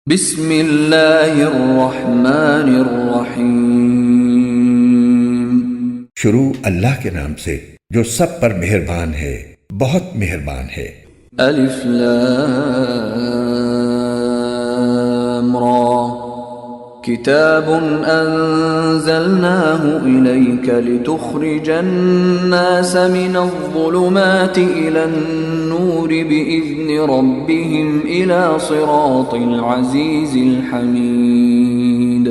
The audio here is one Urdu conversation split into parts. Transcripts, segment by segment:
بسم اللہ الرحمن الرحیم۔ شروع اللہ کے نام سے جو سب پر مہربان ہے، بہت مہربان ہے۔ الف لام را، کتاب انزلناه الیک لتخرج الناس من الظلمات الى النور باذن ربهم الى صراط العزیز الحمید۔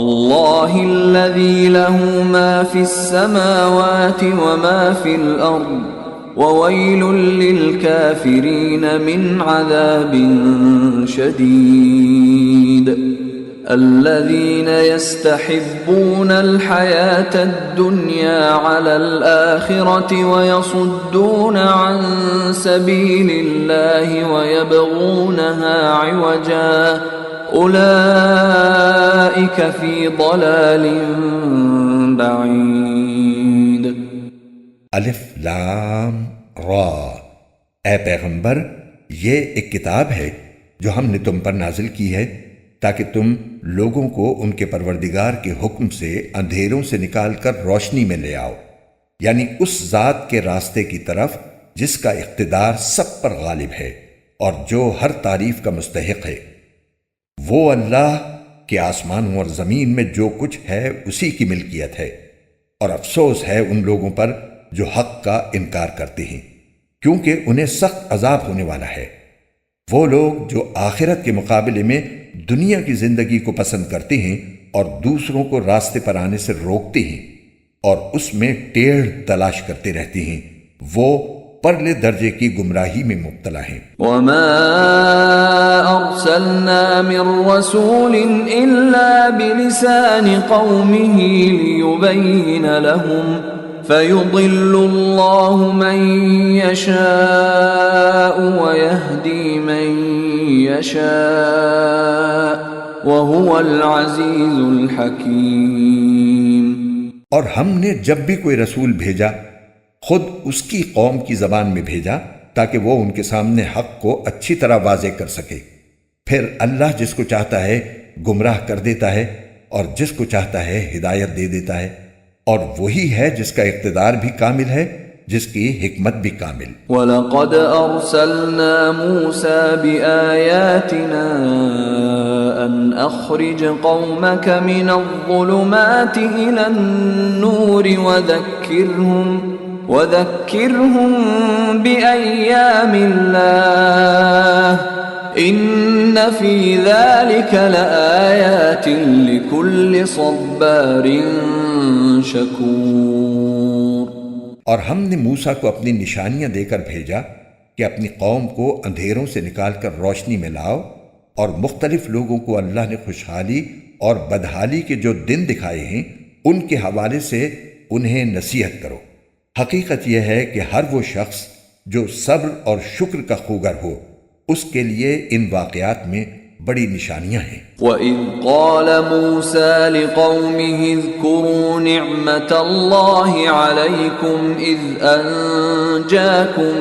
اللہ الذی له ما فی السماوات وما فی الارض وویل للکافرین من عذاب شدید۔ الذین یستحبون الحیاة الدنیا علی الآخرة ویصدون عن سبیل اللہ ویبغونها عوجا اولئک فی ضلال بعید۔ الف لام را، اے پیغمبر، یہ ایک کتاب ہے جو ہم نے تم پر نازل کی ہے تاکہ تم لوگوں کو ان کے پروردگار کے حکم سے اندھیروں سے نکال کر روشنی میں لے آؤ، یعنی اس ذات کے راستے کی طرف جس کا اقتدار سب پر غالب ہے اور جو ہر تعریف کا مستحق ہے۔ وہ اللہ کہ آسمانوں اور زمین میں جو کچھ ہے اسی کی ملکیت ہے، اور افسوس ہے ان لوگوں پر جو حق کا انکار کرتے ہیں، کیونکہ انہیں سخت عذاب ہونے والا ہے۔ وہ لوگ جو آخرت کے مقابلے میں دنیا کی زندگی کو پسند کرتے ہیں اور دوسروں کو راستے پر آنے سے روکتے ہیں اور اس میں ٹیڑھ تلاش کرتے رہتے ہیں، وہ پرلے درجے کی گمراہی میں مبتلا ہیں۔ وما ارسلنا من رسول الا بلسان قومه ليبين لهم فيضل الله من يشاء ويهدي من يشاء وهو العزيز الحكيم۔ اور ہم نے جب بھی کوئی رسول بھیجا خود اس کی قوم کی زبان میں بھیجا تاکہ وہ ان کے سامنے حق کو اچھی طرح واضح کر سکے، پھر اللہ جس کو چاہتا ہے گمراہ کر دیتا ہے اور جس کو چاہتا ہے ہدایت دے دیتا ہے، اور وہی ہے جس کا اقتدار بھی کامل ہے، جس کی حکمت بھی کامل۔ وَلَقَدْ أَرْسَلْنَا مُوسَى بِآيَاتِنَا أَنْ أَخْرِجْ قَوْمَكَ مِنَ الظُّلُمَاتِ إِلَى النُّورِ وَذَكِّرْهُمْ بِأَيَّامِ اللَّهِ إِنَّ فِي ذَلِكَ لَآيَاتٍ لِكُلِّ صَبَّارٍ شَكُورٍ۔ اور ہم نے موسیٰ کو اپنی نشانیاں دے کر بھیجا کہ اپنی قوم کو اندھیروں سے نکال کر روشنی میں لاؤ، اور مختلف لوگوں کو اللہ نے خوشحالی اور بدحالی کے جو دن دکھائے ہیں ان کے حوالے سے انہیں نصیحت کرو۔ حقیقت یہ ہے کہ ہر وہ شخص جو صبر اور شکر کا خوگر ہو اس کے لیے ان واقعات میں بڑی نشانیاں ہیں۔ وَإِذْ قَالَ مُوسَى لِقَوْمِهِ اذْكُرُوا نِعْمَةَ اللَّهِ عَلَيْكُمْ إِذْ أَنْجَاكُمْ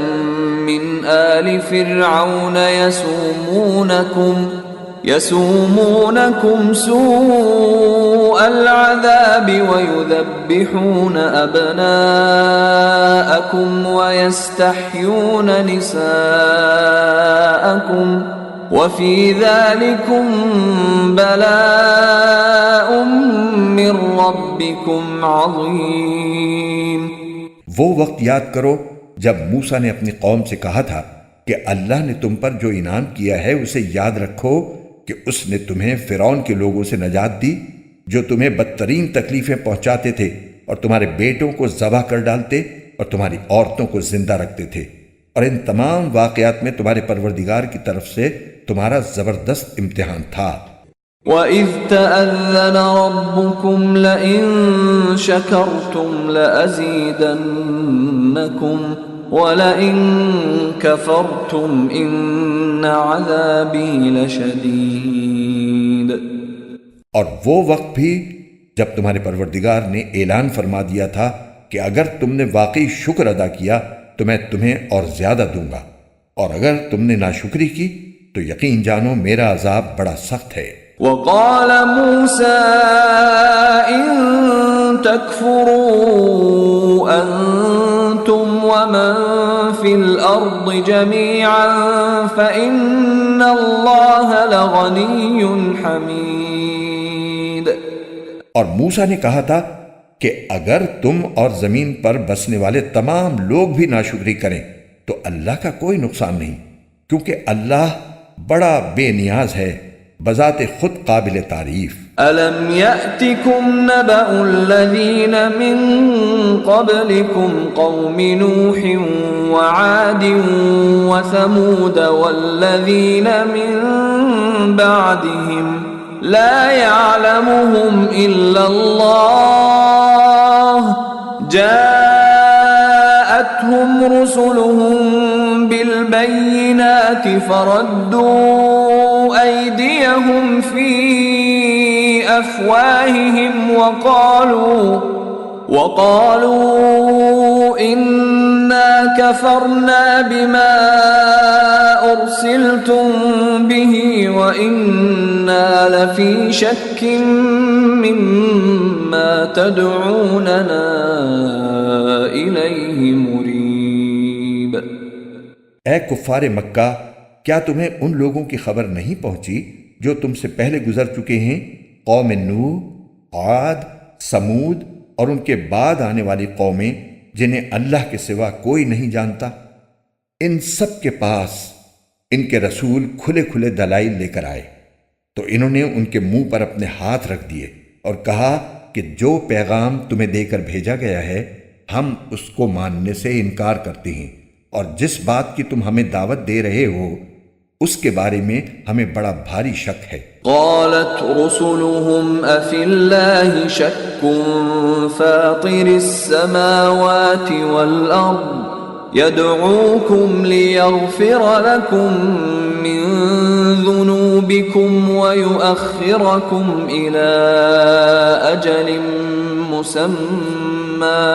مِنْ آلِ فِرْعَوْنَ يَسُومُونَكُمْ سُوءَ الْعَذَابِ وَيُذَبِّحُونَ أَبْنَاءَكُمْ وَيَسْتَحْيُونَ نِسَاءَكُمْ وَفِي ذَلِكُمْ بَلَاءٌ مِّن رَّبِّكُمْ عَظِيمٌ۔ وہ وقت یاد کرو جب موسیٰ نے اپنی قوم سے کہا تھا کہ اللہ نے تم پر جو انعام کیا ہے اسے یاد رکھو کہ اس نے تمہیں فرعون کے لوگوں سے نجات دی جو تمہیں بدترین تکلیفیں پہنچاتے تھے اور تمہارے بیٹوں کو ذبح کر ڈالتے اور تمہاری عورتوں کو زندہ رکھتے تھے، اور ان تمام واقعات میں تمہارے پروردگار کی طرف سے تمہارا زبردست امتحان تھا۔ وَإِذْ تَأَذَّنَ رَبُّكُمْ لَئِن شَكَرْتُمْ لَأَزِيدَنَّكُمْ وَلَئِن كَفَرْتُمْ إِنَّ عَذَابِي لَشَدِيدٌ۔ اور وہ وقت بھی جب تمہارے پروردگار نے اعلان فرما دیا تھا کہ اگر تم نے واقعی شکر ادا کیا تو میں تمہیں اور زیادہ دوں گا، اور اگر تم نے ناشکری کی تو یقین جانو میرا عذاب بڑا سخت ہے۔ وقال موسى إن تكفروا أنتم ومن في الأرض جميعا فإن الله لغني حميد۔ اور موسیٰ نے کہا تھا کہ اگر تم اور زمین پر بسنے والے تمام لوگ بھی ناشکری کریں تو اللہ کا کوئی نقصان نہیں، کیونکہ اللہ بڑا بے نیاز ہے، بذات خود قابل تعریف۔ أَلَمْ يَأْتِكُمْ نَبَأُ الَّذِينَ مِن قَبْلِكُمْ قَوْمِ نُوحٍ وَعَادٍ وَثَمُودَ وَالَّذِينَ مِن بَعْدِهِمْ لَا يَعْلَمُهُمْ إِلَّا اللَّهُ جَاءَتْهُمْ رُسُلُهُم بِالْبَيِّنَاتِ فَرَدُّوا أَيْدِيَهُمْ فِي أَفْوَاهِهِمْ وَقَالُوا إِنَّا كَفَرْنَا بِمَا أُرْسِلْتُمْ بِهِ وَإِنَّا لَفِي شَكٍّ مِّمَّا تَدْعُونَنَا إِلَيْهِ مُرِيبٍ۔ اے کفار مکہ، کیا تمہیں ان لوگوں کی خبر نہیں پہنچی جو تم سے پہلے گزر چکے ہیں، قوم نوح، عاد، سمود اور ان کے بعد آنے والی قومیں جنہیں اللہ کے سوا کوئی نہیں جانتا؟ ان سب کے پاس ان کے رسول کھلے کھلے دلائل لے کر آئے تو انہوں نے ان کے منہ پر اپنے ہاتھ رکھ دیے اور کہا کہ جو پیغام تمہیں دے کر بھیجا گیا ہے ہم اس کو ماننے سے انکار کرتے ہیں، اور جس بات کی تم ہمیں دعوت دے رہے ہو اس کے بارے میں ہمیں بڑا بھاری شک ہے۔ قالت رسلهم أفي الله شك فاطر السماوات والأرض يدعوكم ليغفر لكم من ذنوبكم ويؤخركم إلى أجل مسمى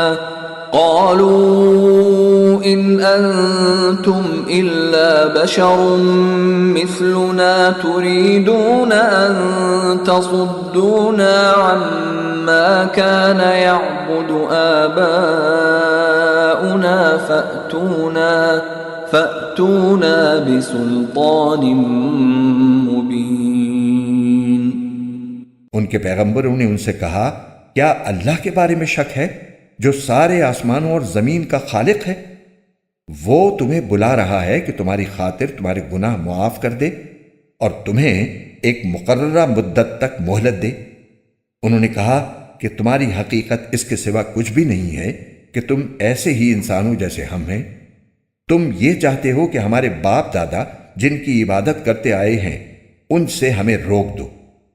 قالوا إن أنتم إلا بشر مثلنا تريدون أن تصدونا عما كان يعبد آباؤنا فأتونا بسلطان مبين۔ ان کے پیغمبروں نے ان سے کہا کیا اللہ کے بارے میں شک ہے جو سارے آسمانوں اور زمین کا خالق ہے؟ وہ تمہیں بلا رہا ہے کہ تمہاری خاطر تمہارے گناہ معاف کر دے اور تمہیں ایک مقررہ مدت تک مہلت دے۔ انہوں نے کہا کہ تمہاری حقیقت اس کے سوا کچھ بھی نہیں ہے کہ تم ایسے ہی انسانوں جیسے ہم ہیں۔ تم یہ چاہتے ہو کہ ہمارے باپ دادا جن کی عبادت کرتے آئے ہیں ان سے ہمیں روک دو،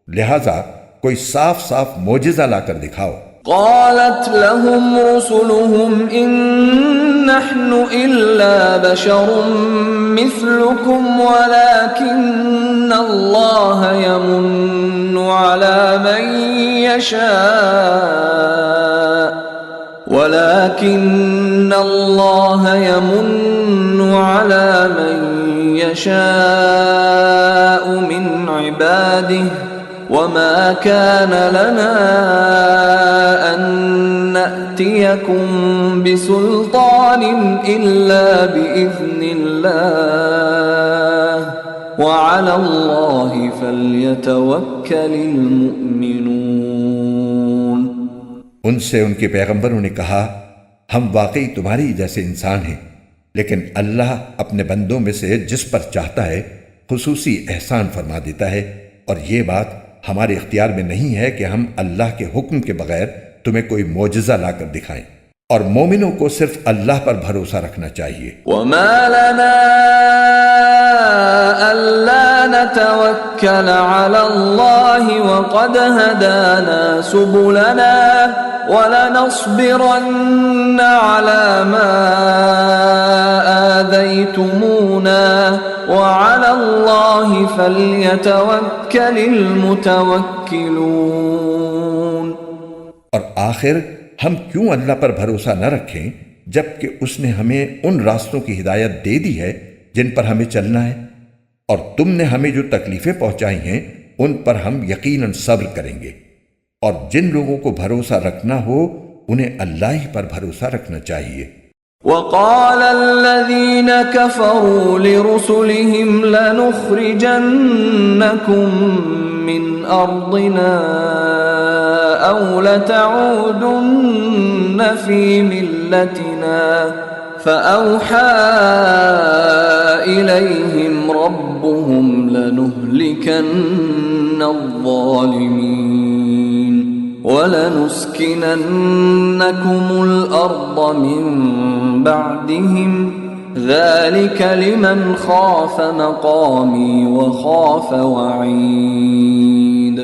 لہذا کوئی صاف صاف معجزہ لا کر دکھاؤ۔ قالت لهم رسلهم إن نحن إلا بشر مثلكم ولكن الله يمن على من يشاء من عباده وما كان لنا أن نأتيكم بسلطان إلا بإذن الله وعلى الله فليتوكل المؤمنون۔ ان سے ان کے پیغمبروں نے کہا ہم واقعی تمہاری جیسے انسان ہیں، لیکن اللہ اپنے بندوں میں سے جس پر چاہتا ہے خصوصی احسان فرما دیتا ہے، اور یہ بات ہمارے اختیار میں نہیں ہے کہ ہم اللہ کے حکم کے بغیر تمہیں کوئی معجزہ لا کر دکھائیں، اور مومنوں کو صرف اللہ پر بھروسہ رکھنا چاہیے۔ وما لنا ألا نتوكل على الله وقد هدانا سبلنا ولنصبرن على ما آذيتمونا وعلى الله فليتوكل المتوكلون۔ اور آخر ہم کیوں اللہ پر بھروسہ نہ رکھیں جبکہ اس نے ہمیں ان راستوں کی ہدایت دے دی ہے جن پر ہمیں چلنا ہے، اور تم نے ہمیں جو تکلیفیں پہنچائی ہیں ان پر ہم یقیناً صبر کریں گے، اور جن لوگوں کو بھروسہ رکھنا ہو انہیں اللہ ہی پر بھروسہ رکھنا چاہیے۔ وقال الذين كفروا لرسلهم لنخرجنكم من أرضنا أو لتعودن في ملتنا فأوحى إليهم ربهم لنهلكن الظالمين وَلَنُسْكِنَنَّكُمُ الْأَرْضَ مِنْ بَعْدِهِمْ ذَلِكَ لِمَنْ خَافَ مَقَامِي وَخَافَ وَعِيدِ۔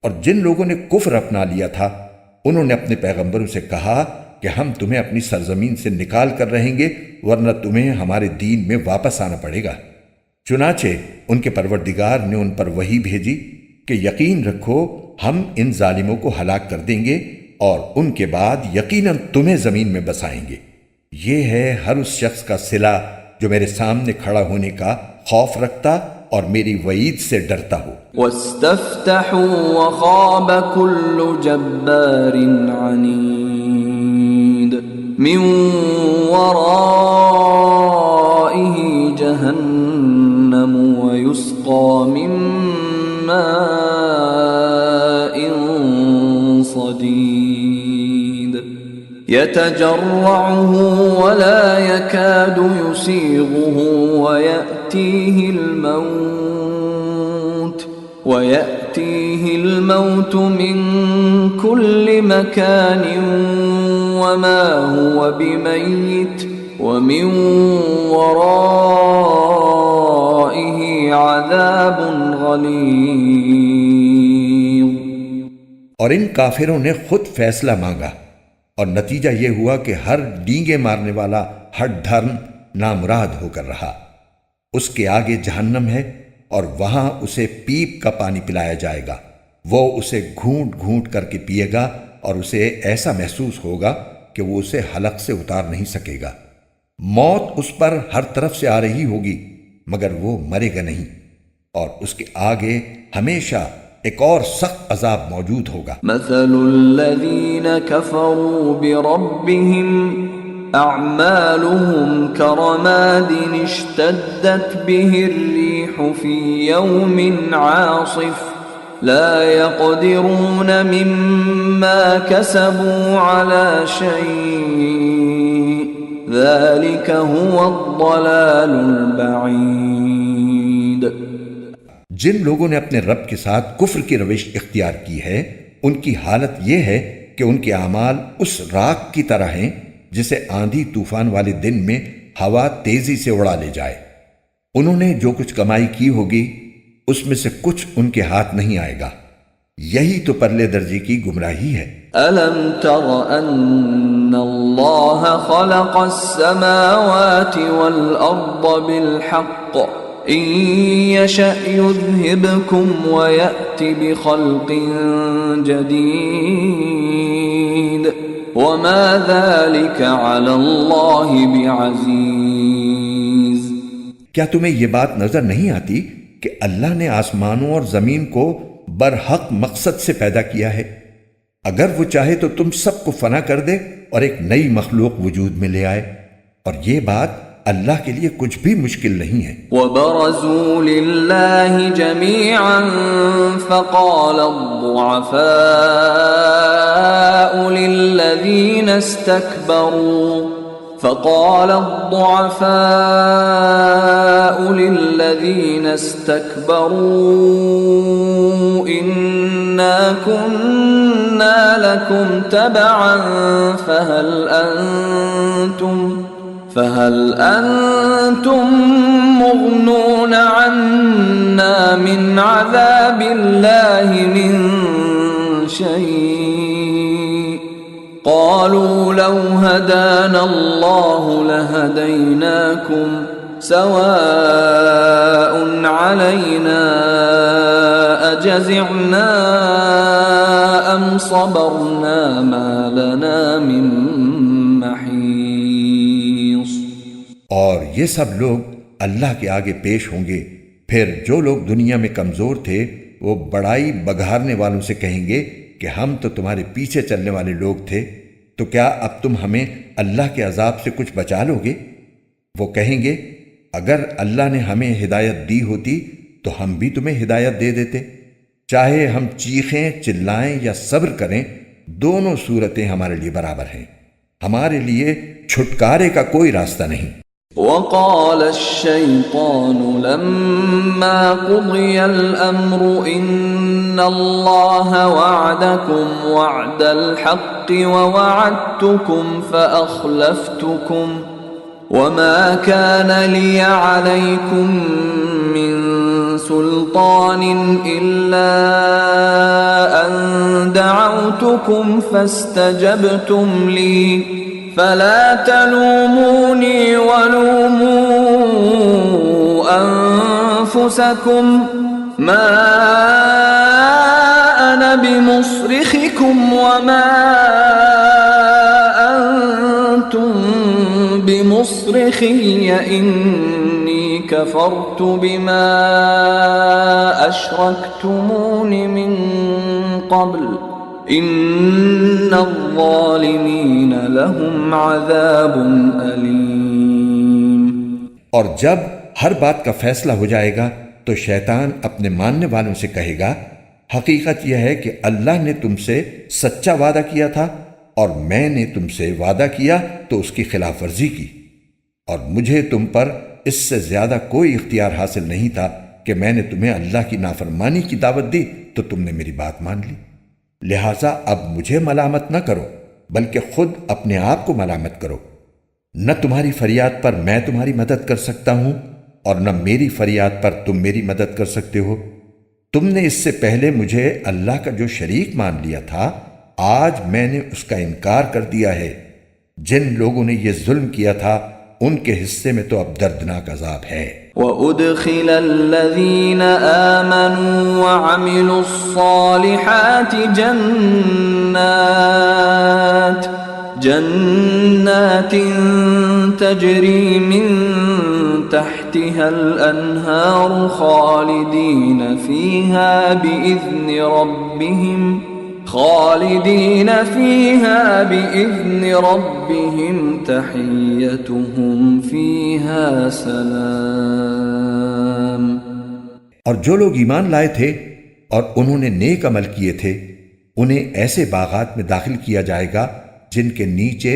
اور جن لوگوں نے کفر اپنا لیا تھا انہوں نے اپنے پیغمبروں سے کہا کہ ہم تمہیں اپنی سرزمین سے نکال کر رہیں گے ورنہ تمہیں ہمارے دین میں واپس آنا پڑے گا۔ چنانچہ ان کے پروردگار نے ان پر وحی بھیجی کہ یقین رکھو ہم ان ظالموں کو ہلاک کر دیں گے اور ان کے بعد یقیناً تمہیں زمین میں بسائیں گے۔ یہ ہے ہر اس شخص کا صلہ جو میرے سامنے کھڑا ہونے کا خوف رکھتا اور میری وعید سے ڈرتا ہو۔ وَاسْتَفْتَحُوا وَخَابَ كُلُّ جَبَّارٍ عَنِيدٍ مِّن وَرَائِهِ جَهَنَّمُ وَيُسْقَى مِن مَّاءٍ صَدِيدٍ يَتَجَرَّعُهُ وَلَا يَكَادُ يُسِيغُهُ وَيَأْتِيهِ الْمَوْتُ مِنْ كُلِّ مَكَانٍ وَمَا هُوَ بِمَيِّتٍ وَمِنْ وَرَائِهِ عَذَابٌ غَلِيظٌ۔ اور ان کافروں نے خود فیصلہ مانگا اور نتیجہ یہ ہوا کہ ہر ڈینگے مارنے والا ہٹ دھرم نامراد ہو کر رہا۔ اس کے آگے جہنم ہے اور وہاں اسے پیپ کا پانی پلایا جائے گا، وہ اسے گھونٹ گھونٹ کر کے پیے گا اور اسے ایسا محسوس ہوگا کہ وہ اسے حلق سے اتار نہیں سکے گا۔ موت اس پر ہر طرف سے آ رہی ہوگی مگر وہ مرے گا نہیں، اور اس کے آگے ہمیشہ ایک اور سخت عذاب موجود ہوگا۔ مثل الذین کفروا بربهم اعمالهم كرماد اشتدت به الريح في يوم عاصف لا يقدرون مما كسبوا على شيء ذلك هو الضلال البعید۔ جن لوگوں نے اپنے رب کے ساتھ کفر کی روش اختیار کی ہے ان کی حالت یہ ہے کہ ان کے اعمال اس راکھ کی طرح ہیں جسے آندھی طوفان والے دن میں ہوا تیزی سے اڑا لے جائے۔ انہوں نے جو کچھ کمائی کی ہوگی اس میں سے کچھ ان کے ہاتھ نہیں آئے گا۔ یہی تو پرلے درجے کی گمراہی ہے۔ أَلَمْ تَرَ أَنَّ اللَّهَ خَلَقَ السَّمَاوَاتِ وَالْأَرْضَ بِالْحَقِّ إِن يَشَأْ يُذْهِبْكُمْ وَيَأْتِ بِخَلْقٍ جَدِيدٍ وَمَا ذَلِكَ عَلَى اللَّهِ بِعَزِيزٍ۔ کیا تمہیں یہ بات نظر نہیں آتی کہ اللہ نے آسمانوں اور زمین کو برحق مقصد سے پیدا کیا ہے؟ اگر وہ چاہے تو تم سب کو فنا کر دے اور ایک نئی مخلوق وجود میں لے آئے، اور یہ بات اللہ کے لیے کچھ بھی مشکل نہیں ہے۔ وَبَرَزُوا لِلَّهِ جَمِيعًا فَقَالَ الضُّعَفَاءُ لِلَّذِينَ استكبروا إنا كنا لكم تبعا فهل أنتم مغنون عنا من عذاب الله من شيء قالوا لو هدانا الله لهديناكم سواء علينا أجزعنا أم صبرنا ما لنا من محيص۔ اور یہ سب لوگ اللہ کے آگے پیش ہوں گے، پھر جو لوگ دنیا میں کمزور تھے وہ بڑائی بگھارنے والوں سے کہیں گے کہ ہم تو تمہارے پیچھے چلنے والے لوگ تھے، تو کیا اب تم ہمیں اللہ کے عذاب سے کچھ بچا لو گے؟ وہ کہیں گے اگر اللہ نے ہمیں ہدایت دی ہوتی تو ہم بھی تمہیں ہدایت دے دیتے، چاہے ہم چیخیں چلائیں یا صبر کریں، دونوں صورتیں ہمارے لیے برابر ہیں، ہمارے لیے چھٹکارے کا کوئی راستہ نہیں۔ وقال الشيطان لما قضي الأمر إن الله وعدكم وعد الحق ووعدتكم فأخلفتكم وما كان لي عليكم من سلطان إلا أن دعوتكم فاستجبتم لي فلا تلوموني ولوموا أنفسكم ما أنا بمصرخكم وما أنتم بمصرخي إني كفرت بما أشركتمون من قبل ان الظالمین لهم عذاب علیم۔ اور جب ہر بات کا فیصلہ ہو جائے گا تو شیطان اپنے ماننے والوں سے کہے گا حقیقت یہ ہے کہ اللہ نے تم سے سچا وعدہ کیا تھا اور میں نے تم سے وعدہ کیا تو اس کی خلاف ورزی کی، اور مجھے تم پر اس سے زیادہ کوئی اختیار حاصل نہیں تھا کہ میں نے تمہیں اللہ کی نافرمانی کی دعوت دی تو تم نے میری بات مان لی، لہٰذا اب مجھے ملامت نہ کرو بلکہ خود اپنے آپ کو ملامت کرو، نہ تمہاری فریاد پر میں تمہاری مدد کر سکتا ہوں اور نہ میری فریاد پر تم میری مدد کر سکتے ہو، تم نے اس سے پہلے مجھے اللہ کا جو شریک مان لیا تھا آج میں نے اس کا انکار کر دیا ہے، جن لوگوں نے یہ ظلم کیا تھا ان کے حصے میں تو اب دردناک عذاب ہے۔ وَأُدْخِلَ الَّذِينَ آمَنُوا وَعَمِلُوا الصَّالِحَاتِ جَنَّاتٍ تَجْرِي مِن تَحْتِهَا الْأَنْهَارُ خَالِدِينَ فِيهَا بِإِذْنِ رَبِّهِمْ تَحِيَّتُهُمْ فِيهَا سَلَامٌ۔ اور جو لوگ ایمان لائے تھے اور انہوں نے نیک عمل کیے تھے انہیں ایسے باغات میں داخل کیا جائے گا جن کے نیچے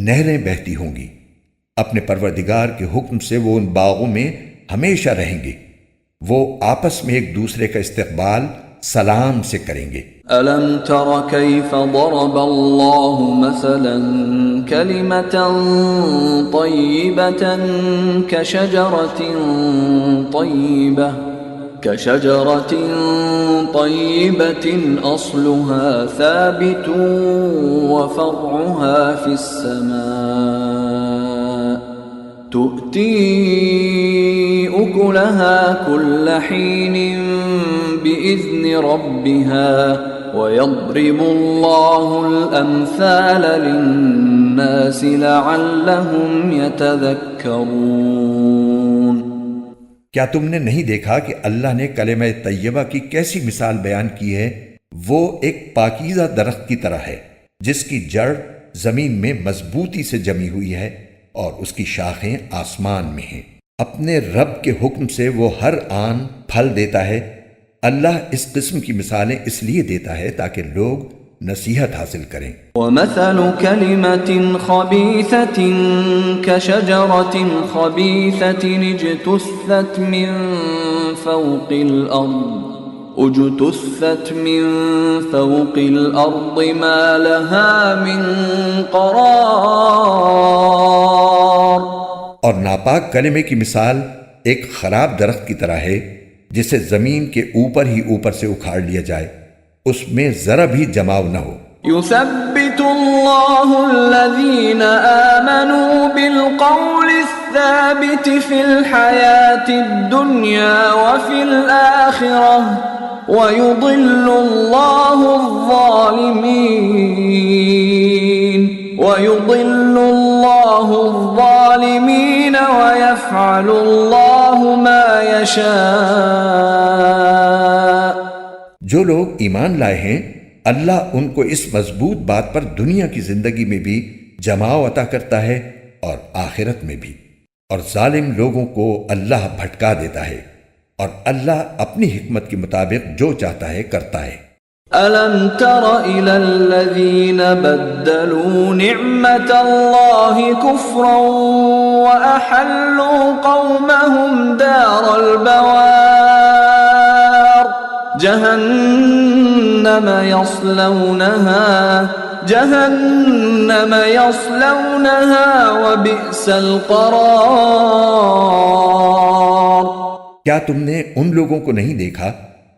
نہریں بہتی ہوں گی، اپنے پروردگار کے حکم سے وہ ان باغوں میں ہمیشہ رہیں گے، وہ آپس میں ایک دوسرے کا استقبال سلام سے کریں گے۔ أَلَمْ تَرَ كَيْفَ ضَرَبَ اللَّهُ مَثَلًا كَلِمَةً طَيِّبَةً كَشَجَرَةٍ طَيِّبَةٍ أَصْلُهَا ثَابِتٌ وَفَرْعُهَا فِي السَّمَاءِ تُؤْتِي أُكُلَهَا كُلَّ حِينٍ بِإِذْنِ رَبِّهَا وَيَضْرِبُ اللَّهُ الْأَمْثَالَ لِلنَّاسِ لَعَلَّهُمْ يَتَذَكَّرُونَ۔ کیا تم نے نہیں دیکھا کہ اللہ نے کلمہ طیبہ کی کیسی مثال بیان کی ہے؟ وہ ایک پاکیزہ درخت کی طرح ہے جس کی جڑ زمین میں مضبوطی سے جمی ہوئی ہے اور اس کی شاخیں آسمان میں ہیں، اپنے رب کے حکم سے وہ ہر آن پھل دیتا ہے۔ اللہ اس قسم کی مثالیں اس لیے دیتا ہے تاکہ لوگ نصیحت حاصل کریں۔ وَمَثَلُ كَلِمَةٍ خَبِيثَةٍ كَشَجَرَةٍ خَبِيثَةٍ اجْتُثَّتْ مِنْ فَوْقِ الْأَرْضِ مَا لَهَا مِنْ قَرَارٍ۔ اور ناپاک کلمے کی مثال ایک خراب درخت کی طرح ہے جسے زمین کے اوپر ہی اوپر سے اکھاڑ لیا جائے، اس میں ذرا بھی جماؤ نہ ہو۔ يثبت الله الذين آمنوا بالقول الثابت في الحياة الدنيا وفي الآخرة ويضل الله الظالمين ويفعل الله ما يشاء. جو لوگ ایمان لائے ہیں اللہ ان کو اس مضبوط بات پر دنیا کی زندگی میں بھی جماؤ عطا کرتا ہے اور آخرت میں بھی، اور ظالم لوگوں کو اللہ بھٹکا دیتا ہے، اور اللہ اپنی حکمت کے مطابق جو چاہتا ہے کرتا ہے۔ أَلَمْ تَرَ إِلَى الَّذِينَ بَدَّلُوا نِعْمَةَ اللَّهِ كُفْرًا وَأَحَلُّوا قَوْمَهُمْ دَارَ الْبَوَارِ جَهَنَّمَ يَصْلَوْنَهَا وَبِئْسَ الْقَرَارُ۔ کیا تم نے ان لوگوں کو نہیں دیکھا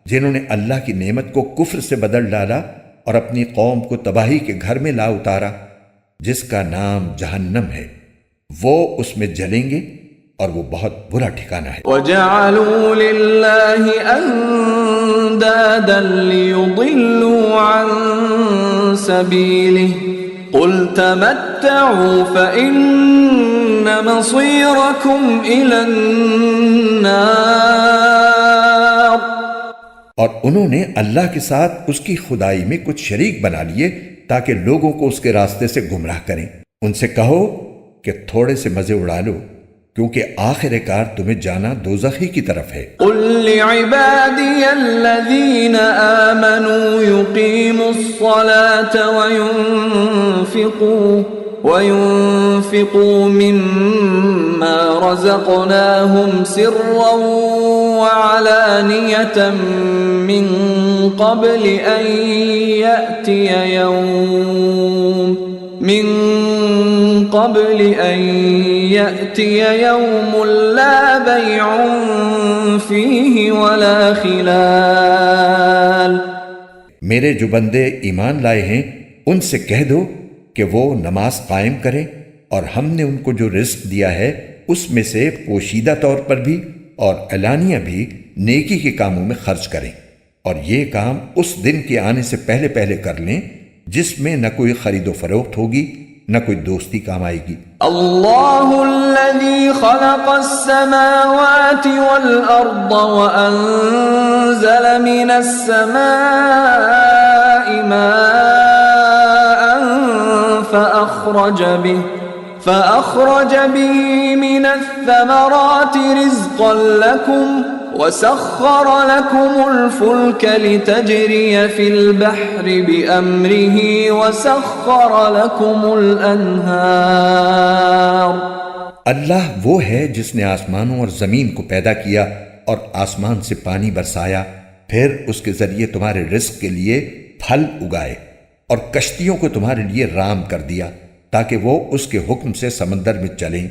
جنہوں نے اللہ کی نعمت کو کفر سے بدل ڈالا اور اپنی قوم کو تباہی کے گھر میں لا اتارا، جس کا نام جہنم ہے، وہ اس میں جلیں گے اور وہ بہت برا ٹھکانہ ہے۔ وَجَعَلُوا لِلَّهِ أَندَادًا لِيُضِلُّوا عَن سَبِيلِهِ قُلْ تَمَتَّعُوا فَإِنَّ مَصِيرَكُمْ إِلَى النَّارِ۔ اور انہوں نے اللہ کے ساتھ اس کی خدائی میں کچھ شریک بنا لیے تاکہ لوگوں کو اس کے راستے سے گمراہ کریں۔ ان سے کہو کہ تھوڑے سے مزے اڑا لو، کیونکہ آخر کار تمہیں جانا دوزخ ہی کی طرف ہے۔ قل لعبادی الذین آمنوا یقیموا الصلاة وينفقوا مما رزقناهم سرا وعلانية من قبل أن يأتي يوم لا بيع فيه ولا خلال۔ میرے جو بندے ایمان لائے ہیں ان سے کہہ دو کہ وہ نماز قائم کریں، اور ہم نے ان کو جو رزق دیا ہے اس میں سے پوشیدہ طور پر بھی اور اعلانیہ بھی نیکی کے کاموں میں خرچ کریں، اور یہ کام اس دن کے آنے سے پہلے پہلے کر لیں جس میں نہ کوئی خرید و فروخت ہوگی نہ کوئی دوستی کام آئے گی۔ اللہ الذی خلق السماوات والارض وانزل من السماء ماء فأخرج به من الثمرات رزقا لكم وسخر لكم الفلك لتجري في البحر بأمره وسخر لكم الأنهار۔ اللہ وہ ہے جس نے آسمانوں اور زمین کو پیدا کیا اور آسمان سے پانی برسایا، پھر اس کے ذریعے تمہارے رزق کے لیے پھل اگائے، اور کشتیوں کو تمہارے لیے رام کر دیا تاکہ وہ اس کے حکم سے سمندر میں چلیں،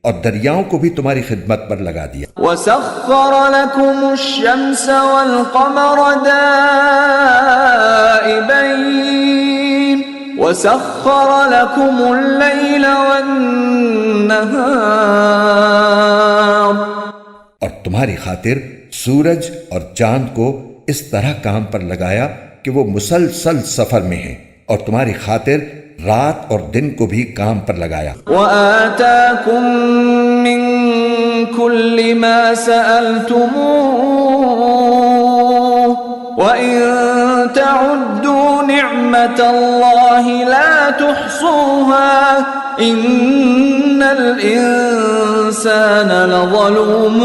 اور دریاؤں کو بھی تمہاری خدمت پر لگا دیا۔ وَسَخَّرَ لَكُمُ الشَّمْسَ وَالْقَمَرَ دَائِبَيْنِ وَسَخَّرَ لَكُمُ اللَّيْلَ وَالنَّهَارَ۔ اور تمہاری خاطر سورج اور چاند کو اس طرح کام پر لگایا کہ وہ مسلسل سفر میں ہیں، اور تمہاری خاطر رات اور دن کو بھی کام پر لگایا۔ وَآتَاكُم مِّن كُلِّ مَا سَأَلْتُمُوهُ وَإِن تَعُدُّوا نِعْمَةَ اللَّهِ لَا تُحْصُوهَا إِنَّ الْإِنسَانَ لَظَلُومٌ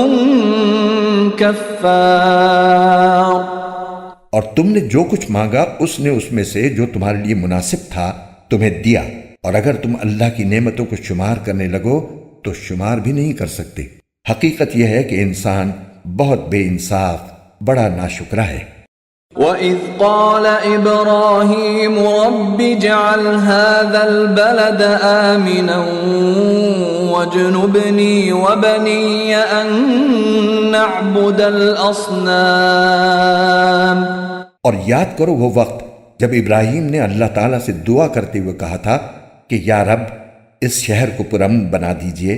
كَفَّارٌ۔ اور تم نے جو کچھ مانگا اس نے اس میں سے جو تمہارے لیے مناسب تھا تمہیں دیا، اور اگر تم اللہ کی نعمتوں کو شمار کرنے لگو تو شمار بھی نہیں کر سکتے۔ حقیقت یہ ہے کہ انسان بہت بے انصاف، بڑا ناشکرا ہے۔ وَإِذْ قَالَ إِبْرَاهِيمُ رَبِّ اجْعَلْ هَذَا الْبَلَدَ آمِنًا وَاجْنُبْنِي وَبَنِيَّ أَن نَّعْبُدَ الْأَصْنَامَ۔ اور یاد کرو وہ وقت جب ابراہیم نے اللہ تعالیٰ سے دعا کرتے ہوئے کہا تھا کہ یا رب اس شہر کو پرامن بنا دیجئے،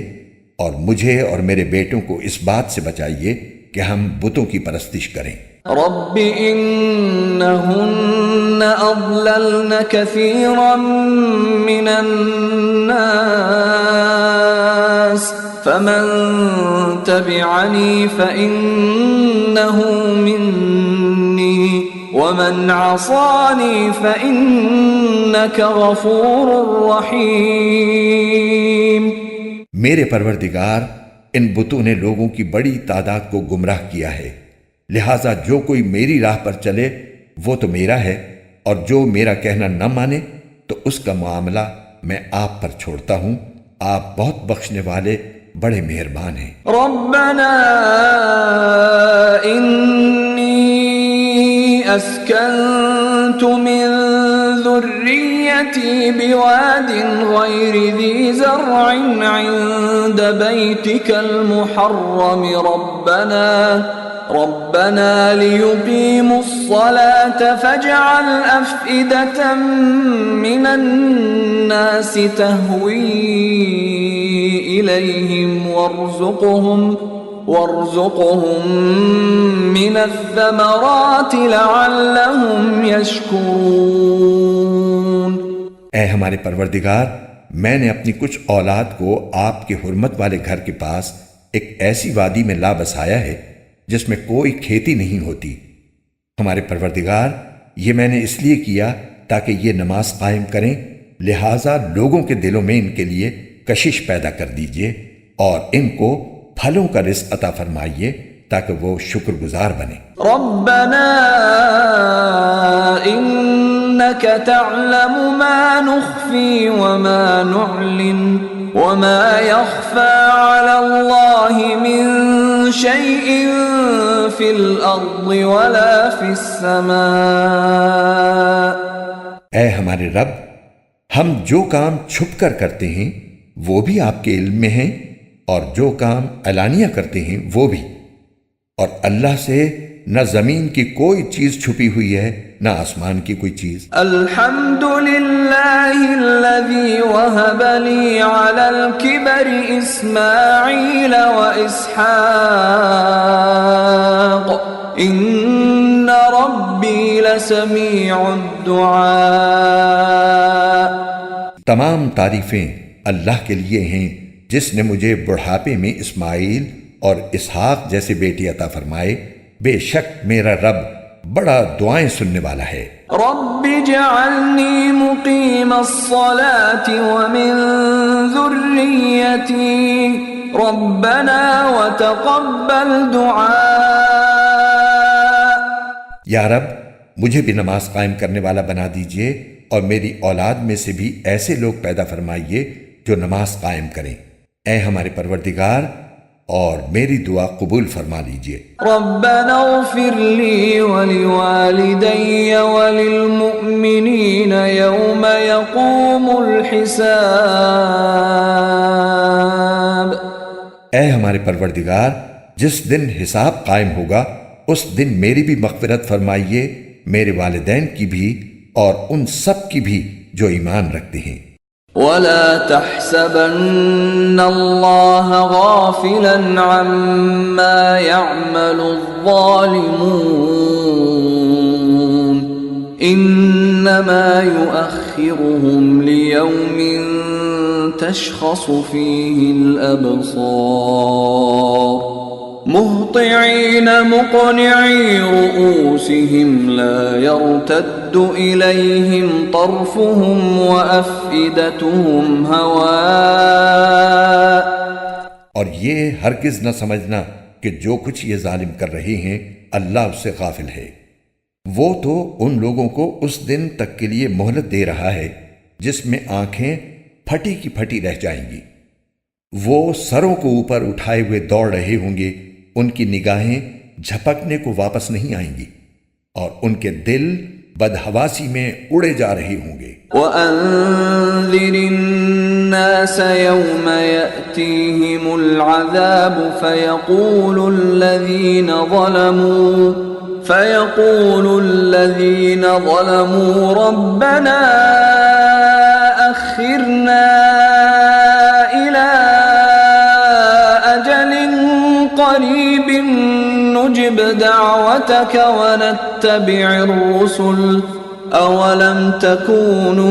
اور مجھے اور میرے بیٹوں کو اس بات سے بچائیے کہ ہم بتوں کی پرستش کریں۔ رب انہن اضللن کثیرا من الناس فمن تبعني فإنه مني ومن عصاني فإنك غفور رحيم۔ میرے پروردگار، ان بتوں نے لوگوں کی بڑی تعداد کو گمراہ کیا ہے، لہٰذا جو کوئی میری راہ پر چلے وہ تو میرا ہے، اور جو میرا کہنا نہ مانے تو اس کا معاملہ میں آپ پر چھوڑتا ہوں۔ آپ بہت بخشنے والے بڑے مہربان ہیں۔ ربنا انی اسکنت من ذریتی بواد غیر ذی زرع عند بیتک المحرم ربنا ليقيموا الصلاة فاجعل أفئدة من الناس تهوي إليهم وارزقهم من الثمرات لعلهم يشكرون۔ اے ہمارے پروردگار، میں نے اپنی کچھ اولاد کو آپ کے حرمت والے گھر کے پاس ایک ایسی وادی میں لا بسایا ہے جس میں کوئی کھیتی نہیں ہوتی۔ ہمارے پروردگار، یہ میں نے اس لیے کیا تاکہ یہ نماز قائم کریں، لہٰذا لوگوں کے دلوں میں ان کے لیے کشش پیدا کر دیجئے اور ان کو پھلوں کا رزق عطا فرمائیے تاکہ وہ شکر گزار بنیں۔ ربنا انك تعلم ما نخفي وما نعلن وما يخفى على الله من شيء في الارض ولا في السماء۔ اے ہمارے رب، ہم جو کام چھپ کر کرتے ہیں وہ بھی آپ کے علم میں ہیں، اور جو کام علانیہ کرتے ہیں وہ بھی، اور اللہ سے نہ زمین کی کوئی چیز چھپی ہوئی ہے نہ آسمان کی کوئی چیز۔ الحمد للہ الذی وہب لی علی الکبر اسماعیل و اسحاق ان ربی لسمیع الدعاء۔ تمام تعریفیں اللہ کے لیے ہیں جس نے مجھے بڑھاپے میں اسماعیل اور اسحاق جیسے بیٹے عطا فرمائے، بے شک میرا رب بڑا دعائیں سننے والا ہے۔ رب اجعلنی مقیم الصلاة ومن ذریتی ربنا وتقبل دعاء۔ یا رب، مجھے بھی نماز قائم کرنے والا بنا دیجئے اور میری اولاد میں سے بھی ایسے لوگ پیدا فرمائیے جو نماز قائم کریں۔ اے ہمارے پروردگار، اور میری دعا قبول فرما لیجئے۔ ربنا اغفر لی ولوالدی وللمؤمنین یوم یقوم الحساب۔ اے ہمارے پروردگار، جس دن حساب قائم ہوگا اس دن میری بھی مغفرت فرمائیے، میرے والدین کی بھی اور ان سب کی بھی جو ایمان رکھتے ہیں۔ ولا تحسبن الله غافلا عما يعمل الظالمون انما يؤخرهم ليوم تشخص فيه الابصار مهطعين مقنعي رؤوسهم لا يرتد إليهم طرفهم وأفئدتهم هواء۔ اور یہ ہرگز نہ سمجھنا کہ جو کچھ یہ ظالم کر رہے ہیں اللہ اس سے غافل ہے، وہ تو ان لوگوں کو اس دن تک کے لیے مہلت دے رہا ہے جس میں آنکھیں پھٹی کی پھٹی رہ جائیں گی، وہ سروں کو اوپر اٹھائے ہوئے دوڑ رہے ہوں گے، ان کی نگاہیں جھپکنے کو واپس نہیں آئیں گی اور ان کے دل بدحواسی میں اڑے جا رہے ہوں گے۔ وَأَنذِرِ النَّاسَ يَوْمَ يَأْتِيهِمُ الْعَذَابُ فَيَقُولُ الَّذِينَ ظَلَمُوا رَبَّنَا أَخِّرْنَا إِلَىٰ أَجَلٍ قَرِيبٍ نُجِبْ دَعْوَتَكَ أولم تكونوا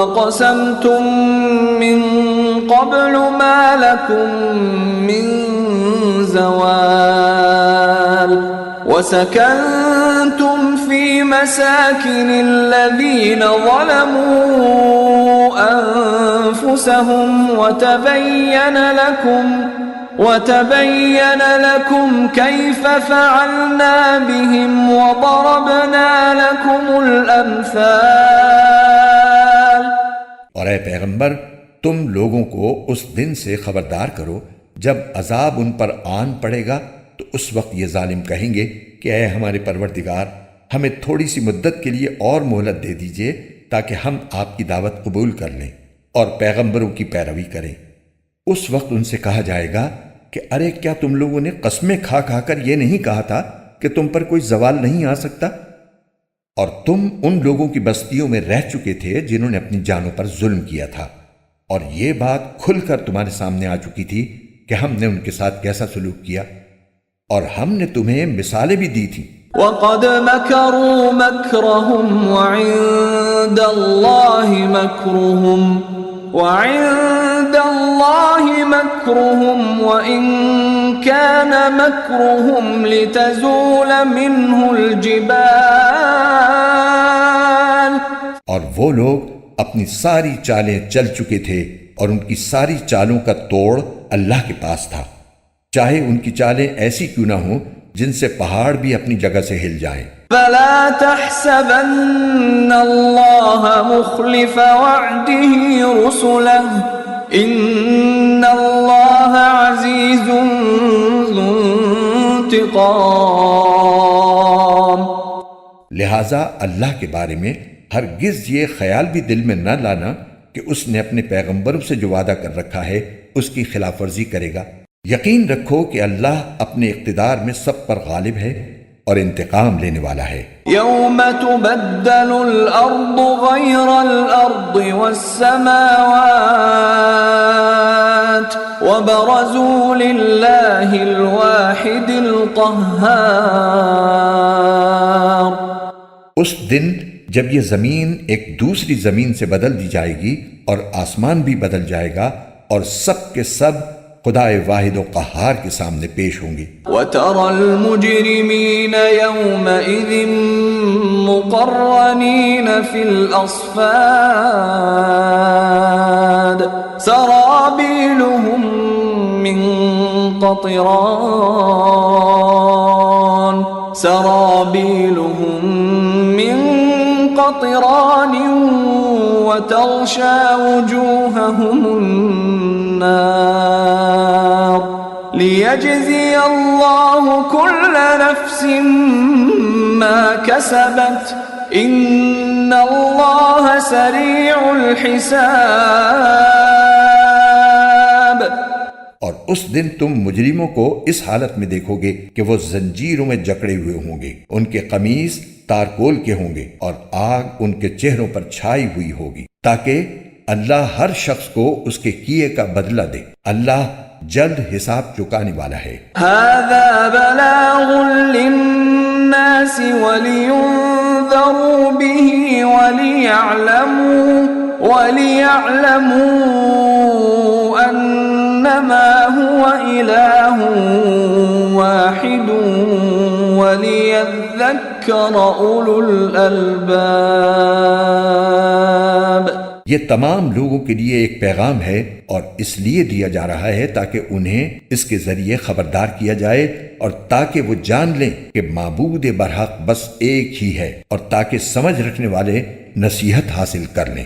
أقسمتم من قبل ما لكم من زوال وسكنتم في مساكن الذين ظلموا أنفسهم وتبين لكم كيف فعلنا بهم وضربنا لكم الأمثال۔ اور اے پیغمبر، تم لوگوں کو اس دن سے خبردار کرو جب عذاب ان پر آن پڑے گا تو اس وقت یہ ظالم کہیں گے کہ اے ہمارے پروردگار، ہمیں تھوڑی سی مدت کے لیے اور مہلت دے دیجئے تاکہ ہم آپ کی دعوت قبول کر لیں اور پیغمبروں کی پیروی کریں۔ اس وقت ان سے کہا جائے گا کہ ارے کیا تم لوگوں نے قسمیں کھا کھا کر یہ نہیں کہا تھا کہ تم پر کوئی زوال نہیں آ سکتا؟ اور تم ان لوگوں کی بستیوں میں رہ چکے تھے جنہوں نے اپنی جانوں پر ظلم کیا تھا، اور یہ بات کھل کر تمہارے سامنے آ چکی تھی کہ ہم نے ان کے ساتھ کیسا سلوک کیا، اور ہم نے تمہیں مثالیں بھی دی تھیں۔ وَقَدْ مَكَرُوا مَكْرَهُمْ وَعِندَ اللَّهِ مَكْرُهُمْ وَإِن كَانَ مَكْرُهُمْ لِتَزُولَ مِنْهُ الْجِبَالُ۔ اور وہ لوگ اپنی ساری چالیں چل چکے تھے اور ان کی ساری چالوں کا توڑ اللہ کے پاس تھا، چاہے ان کی چالیں ایسی کیوں نہ ہوں جن سے پہاڑ بھی اپنی جگہ سے ہل جائیں۔ فَلَا تَحْسَبَنَّ اللَّهَ مُخْلِفَ وَعْدِهِ رُسُلَهُ إِنَّ اللَّهَ عَزِيزٌ ذُو انتقام۔ لہٰذا اللہ کے بارے میں ہرگز یہ خیال بھی دل میں نہ لانا کہ اس نے اپنے پیغمبروں سے جو وعدہ کر رکھا ہے اس کی خلاف ورزی کرے گا۔ یقین رکھو کہ اللہ اپنے اقتدار میں سب پر غالب ہے اور انتقام لینے والا ہے۔ یوم تبدل الارض غیر الارض والسماوات وبرزوا للہ الواحد القہار۔ اس دن جب یہ زمین ایک دوسری زمین سے بدل دی جائے گی اور آسمان بھی بدل جائے گا اور سب کے سب خدا واحد و قہار کے سامنے پیش ہوں گے۔ وَتَرَى الْمُجْرِمِينَ يَوْمَئِذٍ مُقَرَّنِينَ فِي الْأَصْفَادِ سَرَابِيلُهُم مِّن قَطِرَانٍ وَتَغْشَى وُجُوهَهُمُ النَّارُ لِيَجْزِيَ اللَّهُ كُلَّ نَفْسٍ مَا كَسَبَتْ إِنَّ اللَّهَ سَرِيعُ الْحِسَابِ۔ اور اس دن تم مجرموں کو اس حالت میں دیکھو گے کہ وہ زنجیروں میں جکڑے ہوئے ہوں گے، ان کے قمیص تارکول کے ہوں گے اور آگ ان کے چہروں پر چھائی ہوئی ہوگی، تاکہ اللہ ہر شخص کو اس کے کیے کا بدلہ دے۔ اللہ جلد حساب چکانے والا ہے۔ هذا بلاغ للناس ولينذروا به وليعلموا أنما هو إله واحد وليذكر أولو الألباب۔ یہ تمام لوگوں کے لیے ایک پیغام ہے اور اس لیے دیا جا رہا ہے تاکہ انہیں اس کے ذریعے خبردار کیا جائے اور تاکہ وہ جان لیں کہ معبود برحق بس ایک ہی ہے، اور تاکہ سمجھ رکھنے والے نصیحت حاصل کر لیں۔